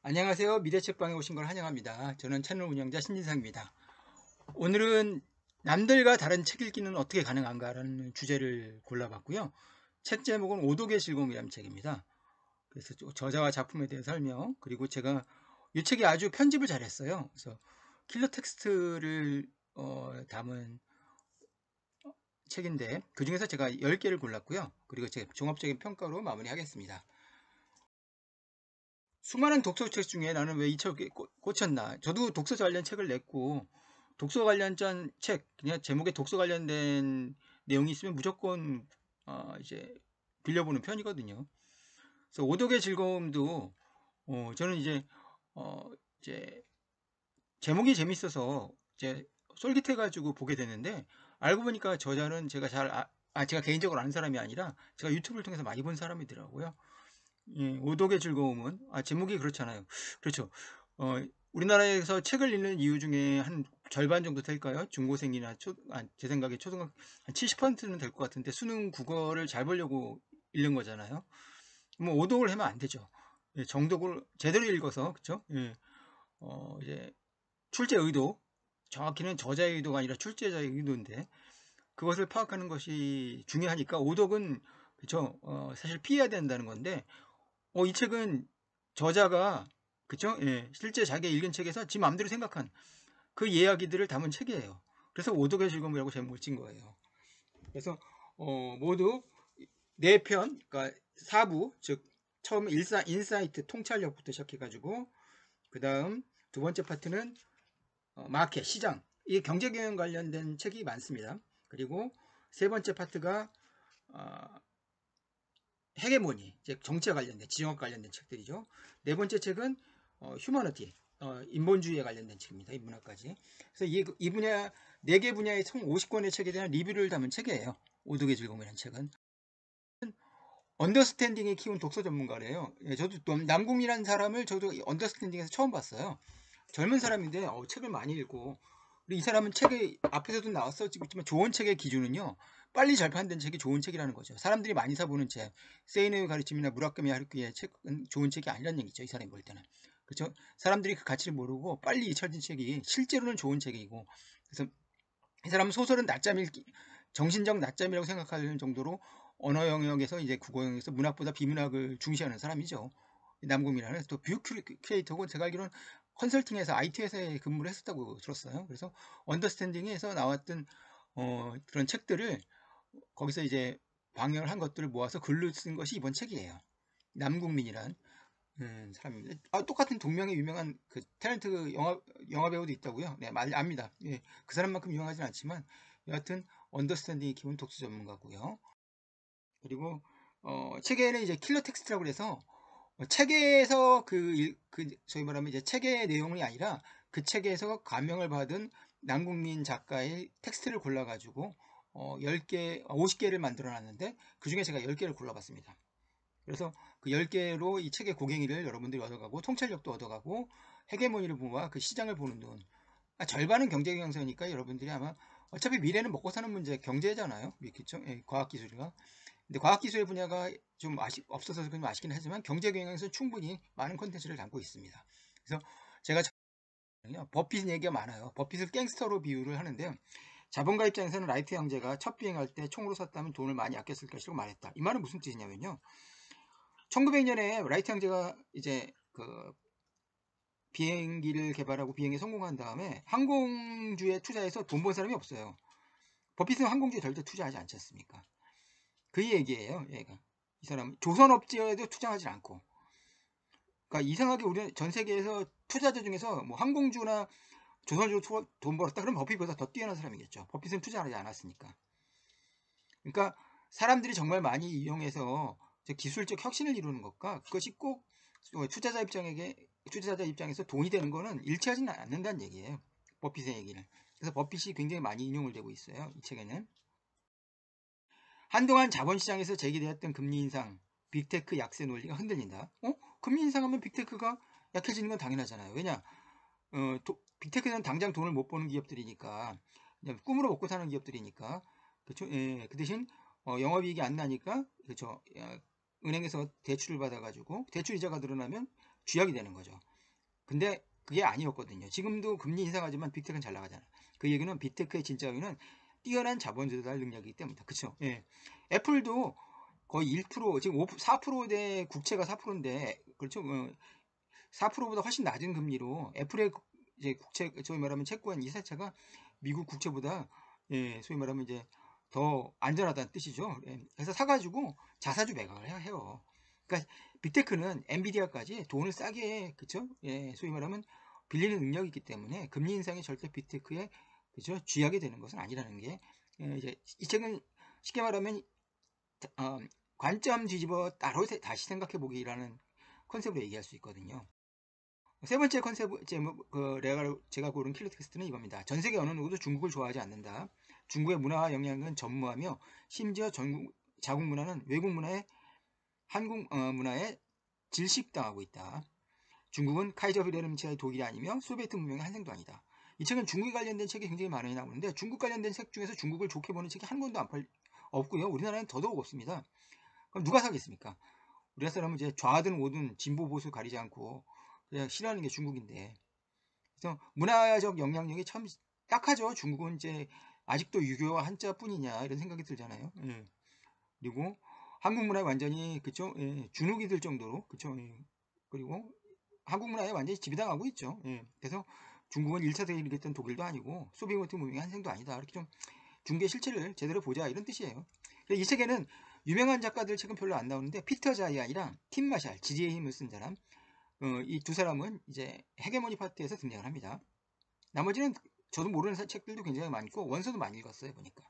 안녕하세요. 미래책방에 오신 걸 환영합니다. 저는 채널 운영자 신진상입니다. 오늘은 남들과 다른 책 읽기는 어떻게 가능한가라는 주제를 골라봤고요. 책 제목은 오독의 즐거움이라는 책입니다. 그래서 저자와 작품에 대해 설명, 그리고 제가 이 책이 아주 편집을 잘했어요. 그래서 킬러 텍스트를 담은 책인데 그 중에서 제가 10개를 골랐고요. 그리고 제 종합적인 평가로 마무리하겠습니다. 수많은 독서책 중에 나는 왜 이 책에 꽂혔나. 저도 독서 관련 책을 냈고, 독서 관련된 책, 그냥 제목에 독서 관련된 내용이 있으면 무조건 이제 빌려보는 편이거든요. 그래서 오독의 즐거움도 저는 어, 이제 제목이 재밌어서 이제 솔깃해가지고 보게 되는데, 알고 보니까 저자는 제가 제가 개인적으로 아는 사람이 아니라 제가 유튜브를 통해서 많이 본 사람이더라고요. 예, 오독의 즐거움은 제목이 그렇잖아요. 그렇죠. 어, 우리나라에서 책을 읽는 이유 중에 한 절반 정도 될까요? 중고생이나 제 생각에 초등학교 한 70%는 될 것 같은데 수능 국어를 잘 보려고 읽는 거잖아요. 뭐 오독을 하면 안 되죠. 예, 정독을 제대로 읽어서 그렇죠? 예, 이제 출제 의도, 정확히는 저자의 의도가 아니라 출제자의 의도인데 그것을 파악하는 것이 중요하니까 오독은 그렇죠. 사실 피해야 된다는 건데 이 책은 저자가 그쵸? 예, 실제 자기가 읽은 책에서 지 마음대로 생각한 그 이야기들을 담은 책이에요. 그래서 오독의 즐거움이라고 제목을 진 거예요. 그래서 모두 4편, 그러니까 4부, 즉 처음 인사이트 통찰력부터 시작해가지고 그 다음 두 번째 파트는 마켓, 시장, 이 경제경영 관련된 책이 많습니다. 그리고 세 번째 파트가 어, 헤게모니, 즉 정치와 관련된 지정학 관련된 책들이죠. 네 번째 책은 휴머니티, 인본주의에 관련된 책입니다. 인문학까지. 그래서 이 분야 4개 분야의 총 50권의 책에 대한 리뷰를 담은 책이에요. 오독의 즐거움이라는 책은. 언더스탠딩이 키운 독서 전문가래요. 예, 저도 남궁이라는 사람을 저도 언더스탠딩에서 처음 봤어요. 젊은 사람인데 책을 많이 읽고 이 사람은 책의 앞에서도 나왔었지만 좋은 책의 기준은요 빨리 절판된 책이 좋은 책이라는 거죠. 사람들이 많이 사보는 책 세이노의 가르침이나 무라카미 하루키의 책은 좋은 책이 아니라는 얘기죠. 이 사람이 볼 때는 그렇죠. 사람들이 그 가치를 모르고 빨리 잊혀진 책이 실제로는 좋은 책이고 그래서 이 사람은 소설은 낮잠 읽기 정신적 낮잠이라고 생각하는 정도로 언어 영역에서 이제 국어 영역에서 문학보다 비문학을 중시하는 사람이죠. 남궁이라는 또 뷰 크리에이터고 제가 알기로는 컨설팅에서 IT 회사에 근무를 했었다고 들었어요. 그래서 언더스탠딩에서 나왔던 그런 책들을 거기서 이제 방영을 한 것들을 모아서 글로 쓴 것이 이번 책이에요. 남궁민이란 사람입니다. 똑같은 동명의 유명한 그 탤런트 영화 배우도 있다고요? 네, 압니다. 예, 그 사람만큼 유명하진 않지만 여하튼 언더스탠딩이 기본 독서 전문가고요. 그리고 책에는 이제 킬러 텍스트라고 해서 책에서 저희 말하면 이제 책의 내용이 아니라 그 책에서 감명을 받은 남궁민 작가의 텍스트를 골라가지고 10개, 50개를 만들어 놨는데 그 중에 제가 10개를 골라봤습니다. 그래서 그 10개로 이 책의 고갱이를 여러분들이 얻어가고 통찰력도 얻어가고 헤게모니를 보와 그 시장을 보는 눈 절반은 경제경영서니까 여러분들이 아마 어차피 미래는 먹고 사는 문제 경제잖아요. 그렇죠? 예, 과학기술이가 근데 과학기술 분야가 좀 없어서 좀 아쉽긴 하지만 경제경영에서 충분히 많은 콘텐츠를 담고 있습니다. 그래서 제가 버핏 얘기가 많아요. 버핏을 갱스터로 비유를 하는데요. 자본가 입장에서는 라이트 형제가 첫 비행할 때 총으로 쐈다면 돈을 많이 아꼈을 것이라고 말했다. 이 말은 무슨 뜻이냐면요. 1900년에 라이트 형제가 이제 그 비행기를 개발하고 비행에 성공한 다음에 항공주에 투자해서 돈 번 사람이 없어요. 버핏은 항공주에 절대 투자하지 않지 않습니까? 그 얘기예요. 얘가. 이 사람 조선업체에도 투자하지 않고. 그러니까 이상하게 우리는 전 세계에서 투자자 중에서 뭐 항공주나 조선주로 돈 벌었다 그러면 버핏보다 더 뛰어난 사람이겠죠. 버핏은 투자하지 않았으니까. 그러니까 사람들이 정말 많이 이용해서 기술적 혁신을 이루는 것과 그것이 꼭 투자자 입장에서 돈이 되는 거는 일치하지는 않는다는 얘기예요. 버핏의 얘기는. 그래서 버핏이 굉장히 많이 인용을 되고 있어요. 이 책에는. 한동안 자본시장에서 제기되었던 금리 인상, 빅테크 약세 논리가 흔들린다. 금리 인상하면 빅테크가 약해지는 건 당연하잖아요. 왜냐? 빅테크는 당장 돈을 못 버는 기업들이니까 그냥 꿈으로 먹고 사는 기업들이니까 그렇죠. 예, 그 대신 영업이익이 안 나니까 그렇죠. 은행에서 대출을 받아가지고 대출 이자가 늘어나면 쥐약이 되는 거죠. 근데 그게 아니었거든요. 지금도 금리 인상하지만 빅테크는 잘 나가잖아. 그 얘기는 빅테크의 진짜 의미는 뛰어난 자본 조달 능력이기 때문이다. 그쵸? 예. 애플도 거의 1%, 지금 4%대 국채가 4%인데, 그렇죠? 4%보다 훨씬 낮은 금리로 애플의 이제 국채, 소위 말하면 채권 이사차가 미국 국채보다, 예, 소위 말하면 이제 더 안전하다는 뜻이죠. 예, 그래서 사가지고 자사주 매각을 해요. 그러니까 빅테크는 엔비디아까지 돈을 싸게, 그쵸? 예, 소위 말하면 빌리는 능력이 있기 때문에 금리 인상이 절대 빅테크에, 그죠? 쥐약이 되는 것은 아니라는 게, 예, 이제 이 책은 쉽게 말하면 어, 관점 뒤집어 따로 다시 생각해 보기라는 컨셉으로 얘기할 수 있거든요. 세 번째 컨셉 제목, 제가 고른 킬러 텍스트는 이겁니다. 전 세계 어느 누구도 중국을 좋아하지 않는다. 중국의 문화와 영향은 전무하며 심지어 자국 문화는 외국 문화에 한국 문화에 질식당하고 있다. 중국은 카이저 빌헬름치하의 독일이 아니며 소비에트 문명의 한생도 아니다. 이 책은 중국에 관련된 책이 굉장히 많이 나오는데 중국 관련된 책 중에서 중국을 좋게 보는 책이 한 권도 없고요. 우리나라는 더더욱 없습니다. 그럼 누가 사겠습니까? 우리나라 사람은 이제 좌든 우든 진보 보수 가리지 않고 그냥 싫어하는 게 중국인데. 그래서 문화적 영향력이 참 약하죠. 중국은 이제 아직도 유교와 한자뿐이냐 이런 생각이 들잖아요. 예. 그리고 한국 문화에 완전히 그쵸? 예. 주눅이 들 정도로 그쵸? 예. 그리고 한국 문화에 완전히 지배당하고 있죠. 예. 그래서 중국은 1차 대전을 일으켰던 독일도 아니고 소비에트 문명의 한생도 아니다. 이렇게 좀 중국의 실체를 제대로 보자 이런 뜻이에요. 이 책에는 유명한 작가들 책은 별로 안 나오는데 피터 자이안이랑 팀 마샬, 지지의 힘을 쓴 사람, 이 두 사람은 이제 헤게모니 파트에서 등장을 합니다. 나머지는 저도 모르는 책들도 굉장히 많고 원서도 많이 읽었어요 보니까.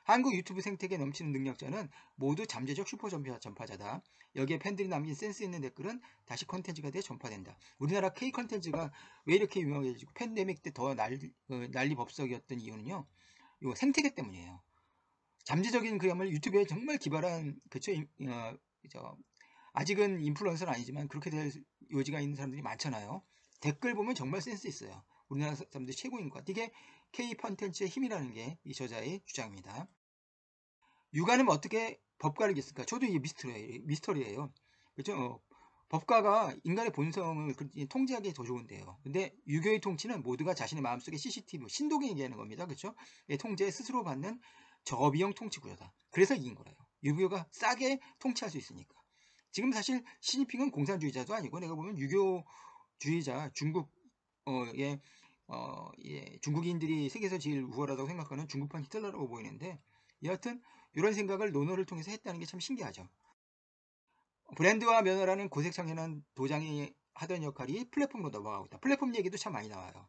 한국 유튜브 생태계 넘치는 능력자는 모두 잠재적 슈퍼 전파자다. 여기에 팬들이 남긴 센스 있는 댓글은 다시 컨텐츠가 돼 전파된다. 우리나라 K 컨텐츠가 왜 이렇게 유명해지고 팬데믹 때 더 난리 법석이었던 이유는요. 이 생태계 때문이에요. 잠재적인 그야말로 유튜브에 정말 기발한 그쵸 아직은 인플루언서는 아니지만 그렇게 될 요지가 있는 사람들이 많잖아요. 댓글 보면 정말 센스 있어요. 우리나라 사람들이 최고인 것 같아요. 이게 K 컨텐츠의 힘이라는 게 이 저자의 주장입니다. 육아는 어떻게 법가를 이겼을까? 저도 이게 미스터리예요. 그렇죠? 법가가 인간의 본성을 통제하기 더 좋은데요. 근데 유교의 통치는 모두가 자신의 마음속에 CCTV, 신독이 얘기하는 겁니다. 그렇죠? 통제에 스스로 받는 저비용 통치 구조다. 그래서 이긴 거래요. 유교가 싸게 통치할 수 있으니까. 지금 사실 시진핑은 공산주의자도 아니고 내가 보면 유교주의자 중국의 중국인들이 세계에서 제일 우월하다고 생각하는 중국판 히틀러라고 보이는데 여하튼 이런 생각을 논어를 통해서 했다는 게 참 신기하죠. 브랜드와 면허라는 고색창연한 도장이 하던 역할이 플랫폼으로 넘어가고 있다. 플랫폼 얘기도 참 많이 나와요.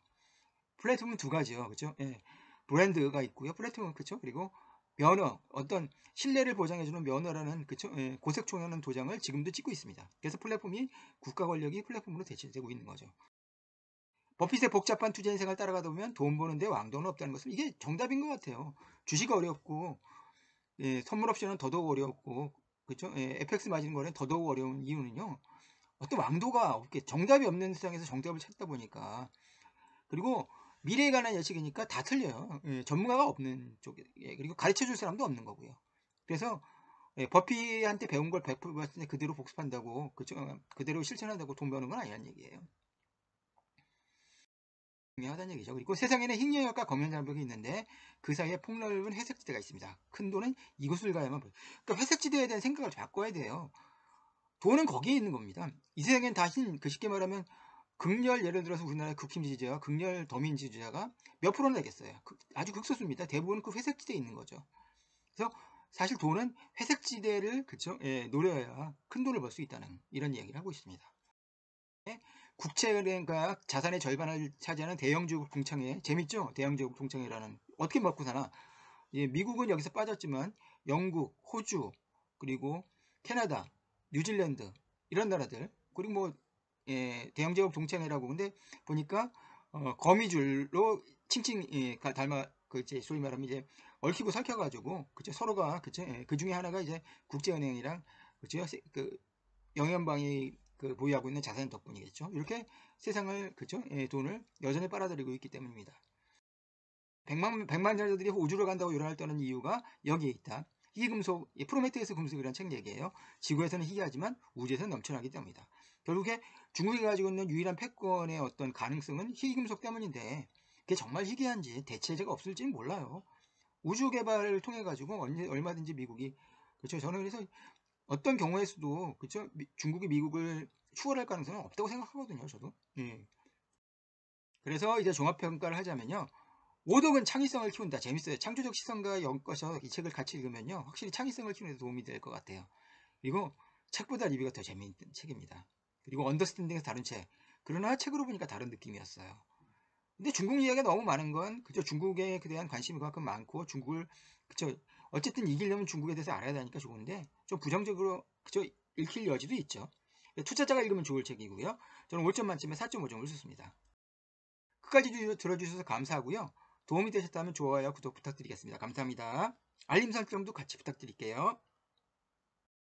플랫폼은 두 가지요. 그죠? 예. 브랜드가 있고요. 플랫폼은 그쵸? 그리고 면허, 어떤 신뢰를 보장해주는 면허라는 그쵸? 예. 고색총연한 도장을 지금도 찍고 있습니다. 그래서 플랫폼이 국가 권력이 플랫폼으로 대체되고 있는 거죠. 버핏의 복잡한 투자 인생을 따라가다 보면 돈 버는데 왕도는 없다는 것은 이게 정답인 것 같아요. 주식 어렵고 예, 선물 옵션은 더더욱 어렵고 그렇죠? 예, FX 맞은 거는 더더욱 어려운 이유는요. 어떤 왕도가 없게 정답이 없는 세상에서 정답을 찾다 보니까 그리고 미래에 관한 예측이니까 다 틀려요. 예, 전문가가 없는 쪽에 예, 그리고 가르쳐 줄 사람도 없는 거고요. 그래서 예, 버피한테 배운 걸 100% 그대로 복습한다고 그쵸? 그대로 실천한다고 돈 버는 건 아니란 얘기예요. 중요하다는 얘기죠. 그리고 세상에는 흰영역과 검은장벽이 있는데 그 사이에 폭넓은 회색지대가 있습니다. 큰 돈은 이곳을 가야만 보여요. 그러니까 회색지대에 대한 생각을 바꿔야 돼요. 돈은 거기에 있는 겁니다. 이 세상엔 다 쉽게 말하면 극렬 예를 들어서 우리나라의 국힘 지지자와 극렬 더민 지지자가 몇 프로나 되겠어요. 아주 극소수입니다. 대부분은 그 회색지대에 있는 거죠. 그래서 사실 돈은 회색지대를 그쵸? 예, 노려야 큰 돈을 벌 수 있다는 이런 얘기를 하고 있습니다. 국채은행과 자산의 절반을 차지하는 대형주국 동창회 재밌죠? 대형주국 동창회라는 어떻게 먹고 사나? 예, 미국은 여기서 빠졌지만 영국, 호주 그리고 캐나다, 뉴질랜드 이런 나라들 그리고 뭐 대형제국 동창회라고 근데 보니까 거미줄로 칭칭 닮아 그 이제 소위 말하면 이제 얽히고 설켜가지고 그죠 서로가 그죠 그 중에 하나가 이제 국제은행이랑 그죠 그 영연방이 그 보유하고 있는 자산 덕분이겠죠. 이렇게 세상을 그죠 돈을 여전히 빨아들이고 있기 때문입니다. 백만장자들이 우주를 간다고 요란을 떠는 이유가 여기에 있다. 희귀금속, 프로메테우스 금속이라는 책 얘기예요. 지구에서는 희귀하지만 우주에서는 넘쳐나기 때문이다. 결국에 중국이 가지고 있는 유일한 패권의 어떤 가능성은 희귀금속 때문인데 그게 정말 희귀한지 대체제가 없을지는 몰라요. 우주 개발을 통해 가지고 얼마든지 미국이 그렇죠. 저는 그래서 어떤 경우에서도 그렇죠. 중국이 미국을 추월할 가능성은 없다고 생각하거든요. 저도. 예. 그래서 이제 종합평가를 하자면요. 오독은 창의성을 키운다. 재밌어요. 창조적 시선과 엮어서 이 책을 같이 읽으면요. 확실히 창의성을 키우는 데 도움이 될 것 같아요. 그리고 책보다 리뷰가 더 재미있는 책입니다. 그리고 언더스탠딩에서 다룬 책. 그러나 책으로 보니까 다른 느낌이었어요. 근데 중국 이야기가 너무 많은 건 그저 중국에 대한 관심이 그만큼 많고 중국을 그저 어쨌든 이기려면 중국에 대해서 알아야 되니까 좋은데 좀 부정적으로 그저 읽힐 여지도 있죠. 투자자가 읽으면 좋을 책이고요. 저는 5점 만점에 4.5점을 줬습니다. 끝까지 들어주셔서 감사하고요. 도움이 되셨다면 좋아요, 구독 부탁드리겠습니다. 감사합니다. 알림 설정도 같이 부탁드릴게요.